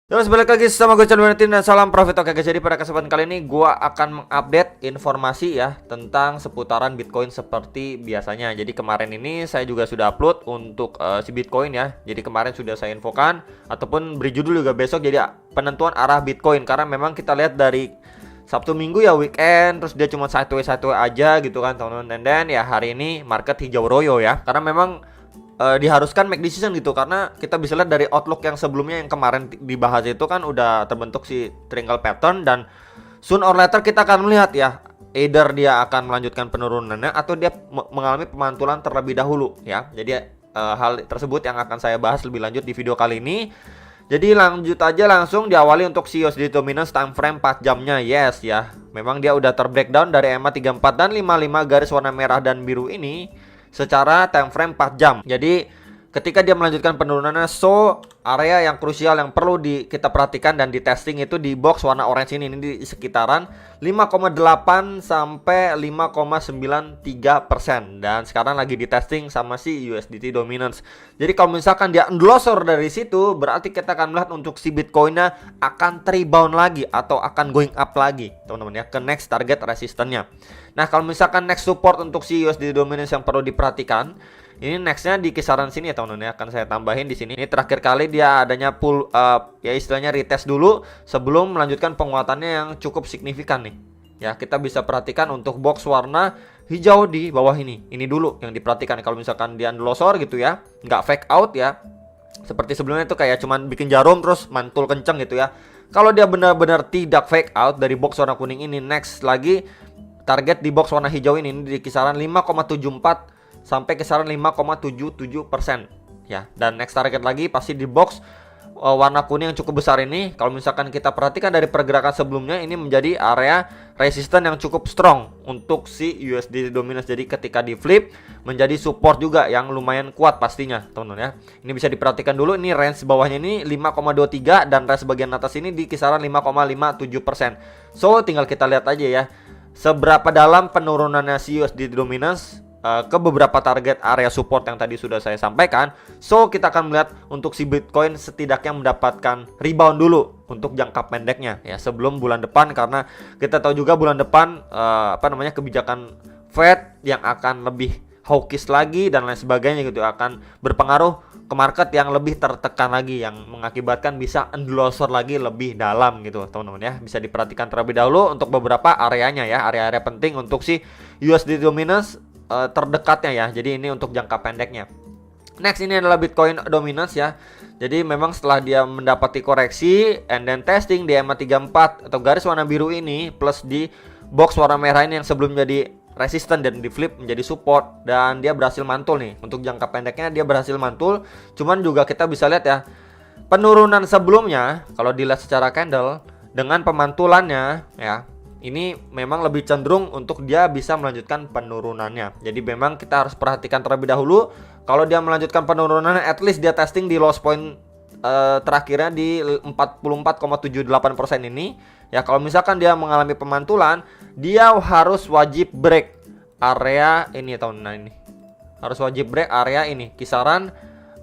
Terus balik lagi sama gue Chandra dan salam profit. Oke guys, jadi pada kesempatan kali ini gue akan mengupdate informasi ya tentang seputaran Bitcoin seperti biasanya. Jadi kemarin ini saya juga sudah upload untuk si Bitcoin ya. Jadi kemarin sudah saya infokan ataupun beri judul juga besok, jadi penentuan arah Bitcoin. Karena memang kita lihat dari Sabtu Minggu ya weekend, terus dia cuma sideways aja gitu kan teman-teman. Dan ya hari ini market hijau royo ya. Karena memang diharuskan make decision gitu, karena kita bisa lihat dari outlook yang sebelumnya yang kemarin dibahas itu kan udah terbentuk si triangle pattern, dan soon or later kita akan melihat ya either dia akan melanjutkan penurunannya atau dia mengalami pemantulan terlebih dahulu ya. Jadi hal tersebut yang akan saya bahas lebih lanjut di video kali ini. Jadi lanjut aja langsung diawali untuk si USD dominance time frame 4 jamnya. Yes ya, memang dia udah terbreakdown dari EMA 34 dan 55 garis warna merah dan biru ini secara time frame 4 jam. Jadi ketika dia melanjutkan penurunannya, so area yang krusial yang perlu kita perhatikan dan di testing itu di box warna orange ini di sekitaran 5,8 sampai 5,93%, dan sekarang lagi di testing sama si USDT dominance. Jadi kalau misalkan dia endlosor dari situ, berarti kita akan melihat untuk si Bitcoinnya akan rebound lagi atau akan going up lagi teman-teman ya ke next target resistannya. Nah kalau misalkan next support untuk si USDT dominance yang perlu diperhatikan, ini nextnya di kisaran sini ya teman-teman ya, akan saya tambahin di sini. Ini terakhir kali dia adanya pull ya istilahnya retest dulu sebelum melanjutkan penguatannya yang cukup signifikan nih. Ya kita bisa perhatikan untuk box warna hijau di bawah ini. Ini dulu yang diperhatikan kalau misalkan dia endlosor gitu ya, nggak fake out ya. Seperti sebelumnya itu kayak cuman bikin jarum terus mantul kenceng gitu ya. Kalau dia benar-benar tidak fake out dari box warna kuning ini, next lagi target di box warna hijau ini di kisaran 5,74 sampai kisaran 5,77% ya. Dan next target lagi pasti di box warna kuning yang cukup besar ini. Kalau misalkan kita perhatikan dari pergerakan sebelumnya, ini menjadi area resisten yang cukup strong untuk si USD dominance. Jadi ketika di flip menjadi support juga yang lumayan kuat pastinya teman-teman ya. Ini bisa diperhatikan dulu, ini range bawahnya ini 5,23 dan range bagian atas ini di kisaran 5,57%. So tinggal kita lihat aja ya seberapa dalam penurunannya si USD dominance ke beberapa target area support yang tadi sudah saya sampaikan. So kita akan melihat untuk si Bitcoin setidaknya mendapatkan rebound dulu untuk jangka pendeknya ya sebelum bulan depan, karena kita tahu juga bulan depan kebijakan Fed yang akan lebih hawkish lagi dan lain sebagainya gitu, akan berpengaruh ke market yang lebih tertekan lagi, yang mengakibatkan bisa endlosor lagi lebih dalam gitu teman-teman ya. Bisa diperhatikan terlebih dahulu untuk beberapa areanya ya, area-area penting untuk si USD dominance terdekatnya ya. Jadi ini untuk jangka pendeknya. Next ini adalah Bitcoin dominance ya. Jadi memang setelah dia mendapati koreksi and then testing di EMA 34 atau garis warna biru ini plus di box warna merah ini yang sebelum jadi resisten dan di flip menjadi support, dan dia berhasil mantul nih. Untuk jangka pendeknya dia berhasil mantul. Cuman juga kita bisa lihat ya penurunan sebelumnya kalau dilihat secara candle dengan pemantulannya ya, ini memang lebih cenderung untuk dia bisa melanjutkan penurunannya. Jadi memang kita harus perhatikan terlebih dahulu. Kalau dia melanjutkan penurunannya, at least dia testing di loss point terakhirnya di 44,78% ini ya. Kalau misalkan dia mengalami pemantulan, dia harus wajib break area ini tahun ini. Harus wajib break area ini kisaran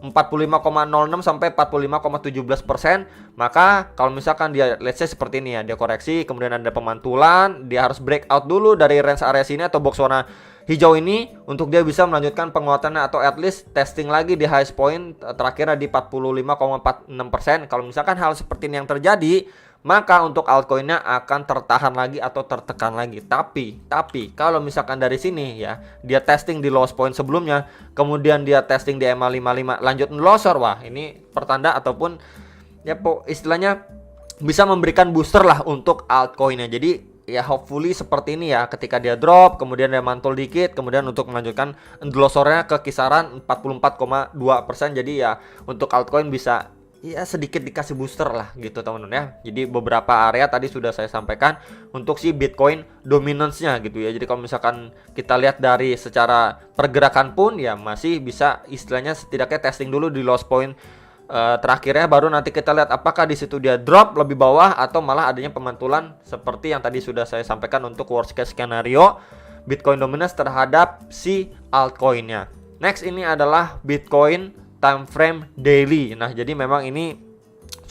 45,06 sampai 45,17%. Maka kalau misalkan dia let's say seperti ini ya, dia koreksi kemudian ada pemantulan, dia harus break out dulu dari range area sini atau box warna hijau ini untuk dia bisa melanjutkan penguatannya atau at least testing lagi di highest point terakhirnya di 45,46%. Kalau misalkan hal seperti ini yang terjadi, maka untuk altcoinnya akan tertahan lagi atau tertekan lagi. Tapi kalau misalkan dari sini ya, dia testing di lowest point sebelumnya, kemudian dia testing di EMA 55 lanjut endlosor, wah ini pertanda ataupun ya istilahnya bisa memberikan booster lah untuk altcoinnya. Jadi ya hopefully seperti ini ya, ketika dia drop kemudian dia mantul dikit kemudian untuk melanjutkan endlosornya ke kisaran 44,2%. Jadi ya untuk altcoin bisa ya sedikit dikasih booster lah gitu teman-teman ya. Jadi beberapa area tadi sudah saya sampaikan untuk si Bitcoin dominance-nya gitu ya. Jadi kalau misalkan kita lihat dari secara pergerakan pun ya masih bisa istilahnya setidaknya testing dulu di loss point terakhirnya, baru nanti kita lihat apakah di situ dia drop lebih bawah atau malah adanya pemantulan seperti yang tadi sudah saya sampaikan untuk worst case scenario Bitcoin dominance terhadap si altcoinnya. Next ini adalah Bitcoin time frame daily. Nah, jadi memang ini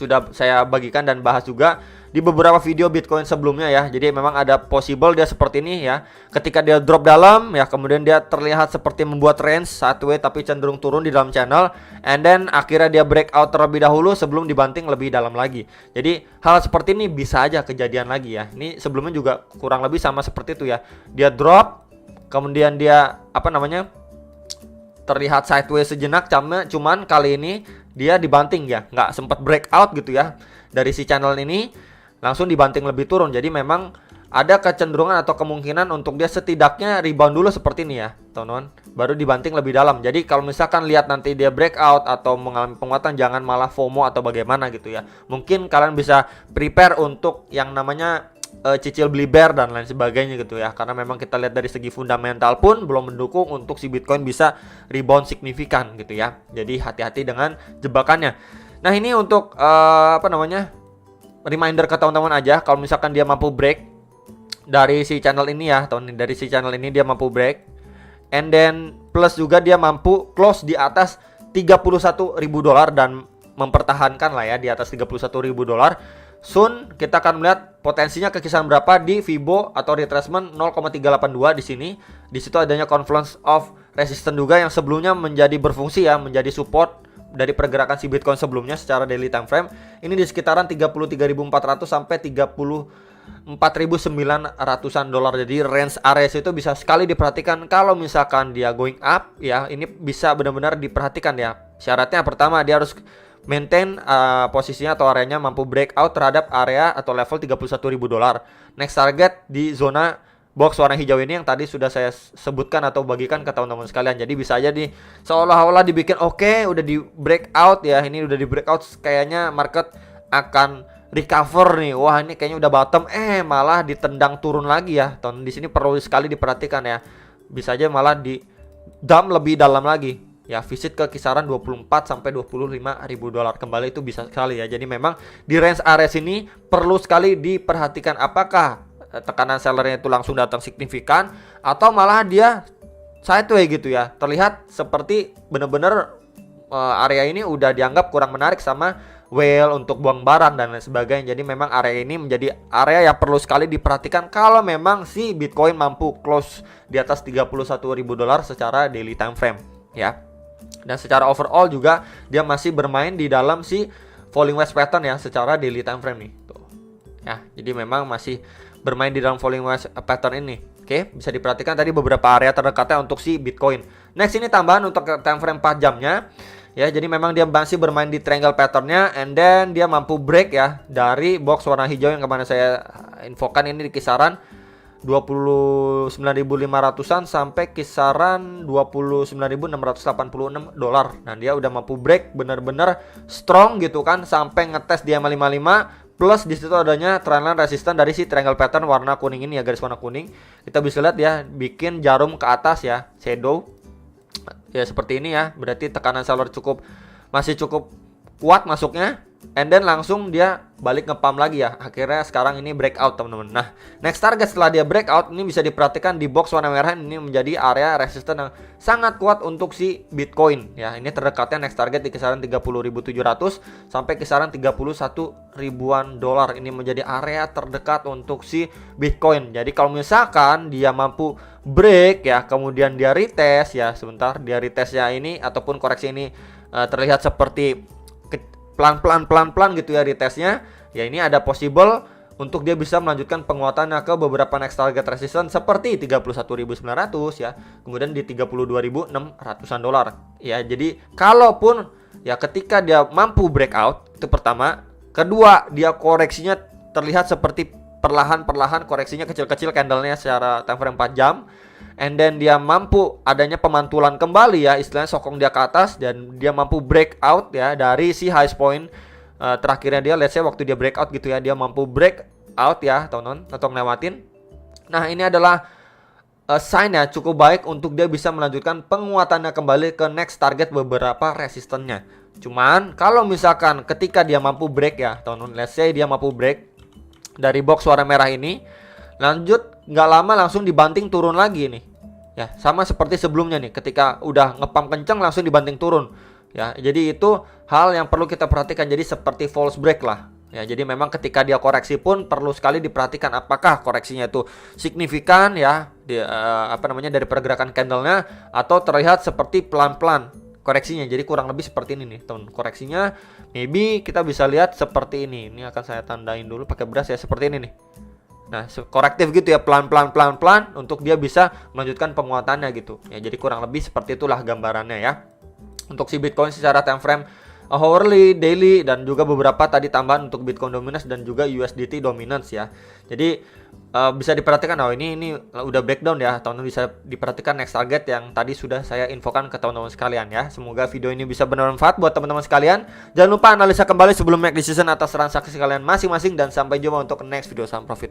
sudah saya bagikan dan bahas juga di beberapa video Bitcoin sebelumnya ya. Jadi memang ada possible dia seperti ini ya. Ketika dia drop dalam ya, kemudian dia terlihat seperti membuat range sideways tapi cenderung turun di dalam channel, and then akhirnya dia breakout terlebih dahulu sebelum dibanting lebih dalam lagi. Jadi hal seperti ini bisa aja kejadian lagi ya. Ini sebelumnya juga kurang lebih sama seperti itu ya. Dia drop, kemudian dia terlihat sideways sejenak, cuman kali ini dia dibanting ya, nggak sempat breakout gitu ya dari si channel ini, langsung dibanting lebih turun. Jadi memang ada kecenderungan atau kemungkinan untuk dia setidaknya rebound dulu seperti ini ya teman-teman, baru dibanting lebih dalam. Jadi kalau misalkan lihat nanti dia breakout atau mengalami penguatan, jangan malah FOMO atau bagaimana gitu ya. Mungkin kalian bisa prepare untuk yang namanya cicil beli bear dan lain sebagainya gitu ya, karena memang kita lihat dari segi fundamental pun belum mendukung untuk si Bitcoin bisa rebound signifikan gitu ya. Jadi hati-hati dengan jebakannya. Nah ini untuk reminder ke teman-teman aja, kalau misalkan dia mampu break dari si channel ini ya, dari si channel ini dia mampu break, and then plus juga dia mampu close di atas $31.000 dan mempertahankan lah ya di atas $31.000. Soon kita akan melihat potensinya ke kisaran berapa di Fibo atau retracement 0,382 di sini. Di situ adanya confluence of resistance juga yang sebelumnya menjadi berfungsi ya, menjadi support dari pergerakan si Bitcoin sebelumnya secara daily time frame. Ini di sekitaran 33.400 sampai 34.900-an dolar. Jadi range areas itu bisa sekali diperhatikan kalau misalkan dia going up ya. Ini bisa benar-benar diperhatikan ya. Syaratnya pertama dia harus maintain posisinya atau areanya mampu breakout terhadap area atau level $31.000. Next target di zona box warna hijau ini yang tadi sudah saya sebutkan atau bagikan ke teman-teman sekalian. Jadi bisa aja seolah-olah dibikin oke, udah di breakout ya. Ini udah di breakout, kayaknya market akan recover nih. Wah, ini kayaknya udah bottom, malah ditendang turun lagi ya. Di sini perlu sekali diperhatikan ya. Bisa aja malah di dump lebih dalam lagi. Ya, visit ke kisaran 24 sampai 25.000 dolar kembali itu bisa sekali ya. Jadi memang di range area sini perlu sekali diperhatikan apakah tekanan sellernya itu langsung datang signifikan atau malah dia sideways gitu ya. Terlihat seperti benar-benar area ini udah dianggap kurang menarik sama whale untuk buang barang dan lain sebagainya. Jadi memang area ini menjadi area yang perlu sekali diperhatikan kalau memang si Bitcoin mampu close di atas $31.000 secara daily time frame ya. Dan secara overall juga dia masih bermain di dalam si falling wedge pattern ya secara daily time frame nih. Tuh. Ya, jadi memang masih bermain di dalam falling wedge pattern ini. Oke, bisa diperhatikan tadi beberapa area terdekatnya untuk si Bitcoin. Next ini tambahan untuk time frame 4 jamnya. Ya, jadi memang dia masih bermain di triangle patternnya, and then dia mampu break ya dari box warna hijau yang kemana saya infokan ini di kisaran 29.500-an sampai kisaran 29.686 dolar. Nah, dia udah mampu break benar-benar strong gitu kan sampai ngetes di MA55 plus di situ adanya trendline resistance dari si triangle pattern warna kuning ini ya, garis warna kuning. Kita bisa lihat ya, bikin jarum ke atas ya, shadow. Ya seperti ini ya, berarti tekanan seller masih cukup kuat masuknya. And then langsung dia balik nge-pump lagi ya. Akhirnya sekarang ini breakout teman-teman. Nah, next target setelah dia breakout ini bisa diperhatikan di box warna merah ini menjadi area resistance yang sangat kuat untuk si Bitcoin ya. Ini terdekatnya next target di kisaran 30.700 sampai kisaran 31.000-an dolar. Ini menjadi area terdekat untuk si Bitcoin. Jadi kalau misalkan dia mampu break ya, kemudian dia retest ya, sebentar dia retestnya ini ataupun koreksi ini terlihat seperti pelan-pelan gitu ya retestnya. Ya ini ada possible untuk dia bisa melanjutkan penguatannya ke beberapa next target resistance seperti 31.900 ya, kemudian di 32.600-an dolar. Ya, jadi kalaupun ya ketika dia mampu breakout itu pertama, kedua dia koreksinya terlihat seperti perlahan-perlahan koreksinya kecil-kecil candlenya secara time frame 4 jam. And then dia mampu adanya pemantulan kembali ya, istilahnya sokong dia ke atas dan dia mampu breakout ya dari si high point terakhirnya dia, let's say waktu dia breakout gitu ya, dia mampu breakout ya teman-teman atau ngelewatin. Nah ini adalah sign ya cukup baik untuk dia bisa melanjutkan penguatannya kembali ke next target beberapa resistennya. Cuman kalau misalkan ketika dia mampu break ya teman-teman, let's say dia mampu break dari box warna merah ini, lanjut nggak lama langsung dibanting turun lagi nih. Ya, sama seperti sebelumnya nih, ketika udah ngepump kencang langsung dibanting turun. ya. Jadi itu hal yang perlu kita perhatikan. Jadi seperti false break lah. Ya, jadi memang ketika dia koreksi pun perlu sekali diperhatikan apakah koreksinya itu signifikan ya, dari pergerakan candlenya, atau terlihat seperti pelan-pelan koreksinya. Jadi kurang lebih seperti ini nih, teman. Koreksinya maybe kita bisa lihat seperti ini. Ini akan saya tandain dulu pakai brush ya, seperti ini nih. Nah, korektif gitu ya, pelan-pelan untuk dia bisa melanjutkan penguatannya gitu. Ya, jadi kurang lebih seperti itulah gambarannya ya. Untuk si Bitcoin secara time frame hourly, daily, dan juga beberapa tadi tambahan untuk Bitcoin dominance dan juga USDT dominance ya. Jadi bisa diperhatikan, ini udah breakdown ya, teman-teman bisa diperhatikan next target yang tadi sudah saya infokan ke teman-teman sekalian ya. Semoga video ini bisa bermanfaat buat teman-teman sekalian. Jangan lupa analisa kembali sebelum make decision atas transaksi kalian masing-masing, dan sampai jumpa untuk next video saham profit.